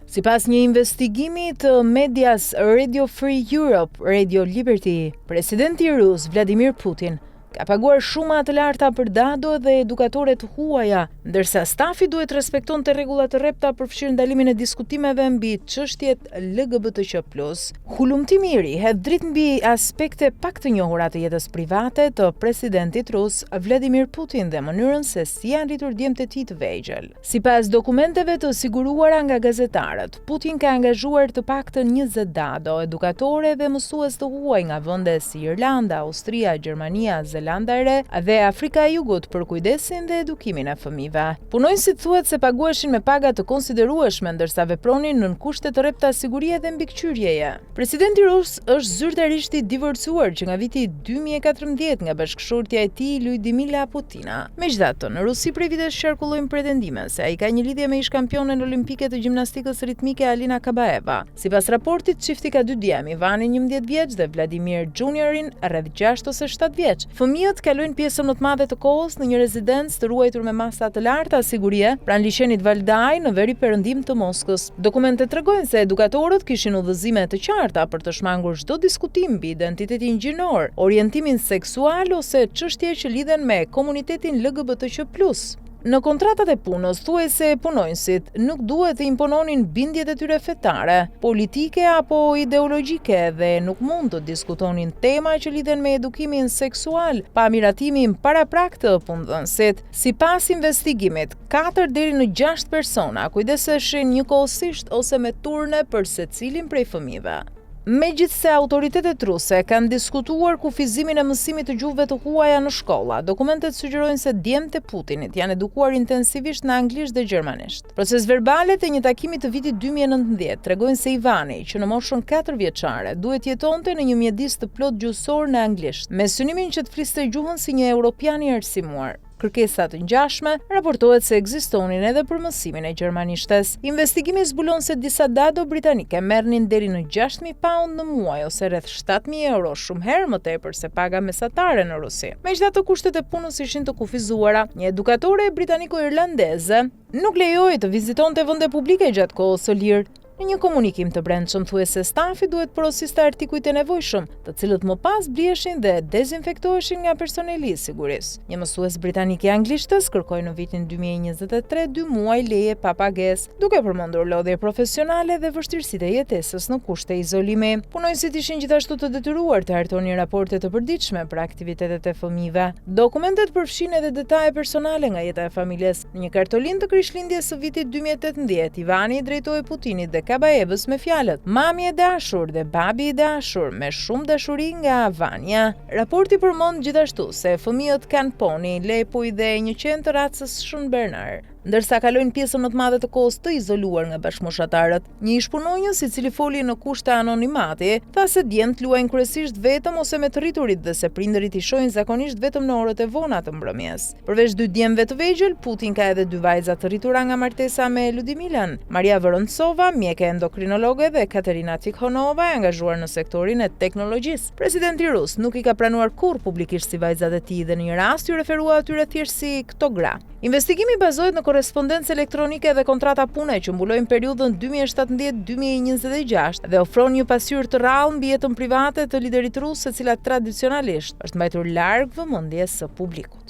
Sipas një investigimi të medias Radio Free Europe, Radio Liberty, presidenti rus Vladimir Putin ka paguar shuma të larta për dado dhe edukatore të huaja, ndërsa stafi duhet respektonte rregulla të rrepta përfshirë ndalimin e diskutimeve mbi çështjet LGBTQ+. Hulumtimi i ri hedh dritë mbi aspekte pak të njohura të jetës private të presidentit rus Vladimir Putin dhe mënyrën se si janë rritur djemtë e tij të vegjël. Sipas dokumenteve të siguruara nga gazetarët, Putin ka angazhuar të paktën 20 dado, edukatore dhe mësues të huaj nga vende si Irlanda, Austria, Gjermania, Zelanda e Re dhe Afrika e Jugut për kujdesin dhe edukimin e fëmijëve. Punonjësit thuhet se paguheshin me paga të konsiderueshme ndërsa vepronin nën kushte të rrepta sigurie dhe mbikëqyrjeje. Presidenti rus është zyrtarisht i divorcuar që nga viti 2014 nga bashkëshortja e tij Lyudmila Putina. Megjithatë, në Rusi prej vitesh qarkullojnë pretendime se ai ka një lidhje me ish-kampionen olimpike të gjimnastikës ritmike Alina Kabaeva. Sipas raportit, çifti ka dy djem, Ivani 11 vjeç dhe Vladimir Juniorin rreth 6 ose 7 vjeç. Fëmijët kalojnë pjesën më të madhe të kohës në një rezidencë të ruajtur me masa të larta sigurie pranë liçenit Valdaj në veriperëndim të Moskës. Dokumentet tregojnë se edukatorët kishin udhëzime të qarta për të shmangur çdo diskutim mbi identitetin gjinor, orientimin seksual ose çështje që lidhen me komunitetin LGBTQ+. Në kontratat e punës thuhet se punonjësit nuk duhet të impononin bindjet e tyre fetare, politike apo ideologjike dhe nuk mund të diskutonin tema që lidhen me edukimin seksual pa miratimin paraprak të punëdhënësit. Sipas investigimit, 4 deri në 6 persona kujdeseshin njëkohësisht ose me turne për secilin prej fëmijëve. Megjithse autoritetet ruse kanë diskutuar kufizimin e mësimit të gjuhëve të huaja në shkolla, dokumentet sugjerojnë se djemtë e Putinit janë edukuar intensivisht në anglisht dhe gjermanisht. Proces verbalet e një takimi të vitit 2019 tregojnë se Ivani, që në moshën 4 vjeçare, duhet jetonte në një mjedis të plot gjuhësor në anglisht, me synimin që të fliste gjuhën si një europian i arsimuar. Kërkesat të ngjashme raportohet se ekzistonin edhe për mësimin e gjermanishtes. Investigimi zbulon se disa dado britanike merrnin deri në 6.000 pound në muaj ose rreth 7.000 euro, shumë herë më tepër se paga mesatare në Rusi. Megjithatë, kushtet e punës ishin të kufizuara. Një edukatore britaniko-irlandeze nuk lejoi të vizitonte vende publike gjatë kohës së lirë. Në një komunikim të brendshëm thuhet se stafi duhet porosiste artikujt e nevojshëm, të cilët më pas bliheshin dhe dezinfektoheshin nga personeli i sigurisë. Një mësues britanik i anglishtes kërkoi në vitin 2023 2 muaj leje pa pagesë, duke përmendur lodhje profesionale dhe vështirësitë e jetesës në kushte izolimi. Punonjësit ishin gjithashtu të detyruar të hartonin raporte të përditshme për aktivitetet e fëmijëve. Dokumentet përfshin edhe detaje personale nga jeta e familjes. Në një kartolinë të krishtlindjes së vitit 2018, Ivani drejtoi Putinit dhe Kabaevës me fjalët "Mami e dashur" dhe "Babi i dashur" me shumë dashuri nga Vania. Raporti përmend gjithashtu se fëmijët kanë poni, lepuj dhe një qen të racës Shën Bernar, ndërsa kalojnë pjesën më të madhe të kohës të izoluar nga bashkëmoshatarët. Një ish-punonjës i cili foli në kushte anonimati tha se djemtë luajnë kryesisht vetëm ose me të rriturit dhe se prindërit i shohin zakonisht vetëm në orët e vona të mbrëmjes. Përveç 2 djemve të vegjël, Putin ka edhe 2 vajza të rritura nga martesa me Lyudmilan. Maria Vorontsova, mjeke endokrinologe, dhe Katerina Tikhonova, e angazhuar në sektorin e teknologjisë. Presidenti rus nuk i ka pranuar kurrë publikisht si vajzat e tij dhe në një rast ju referua atyre thjesht si "këto gra". Investigimi bazohet në korrespondencë elektronike dhe kontrata pune që mbulojnë periudhën 2017-2026 dhe ofron një pasqyrë të rrallë mbi jetën private të liderit rus, e cila tradicionalisht është mbajtur larg vëmendjes së publikut.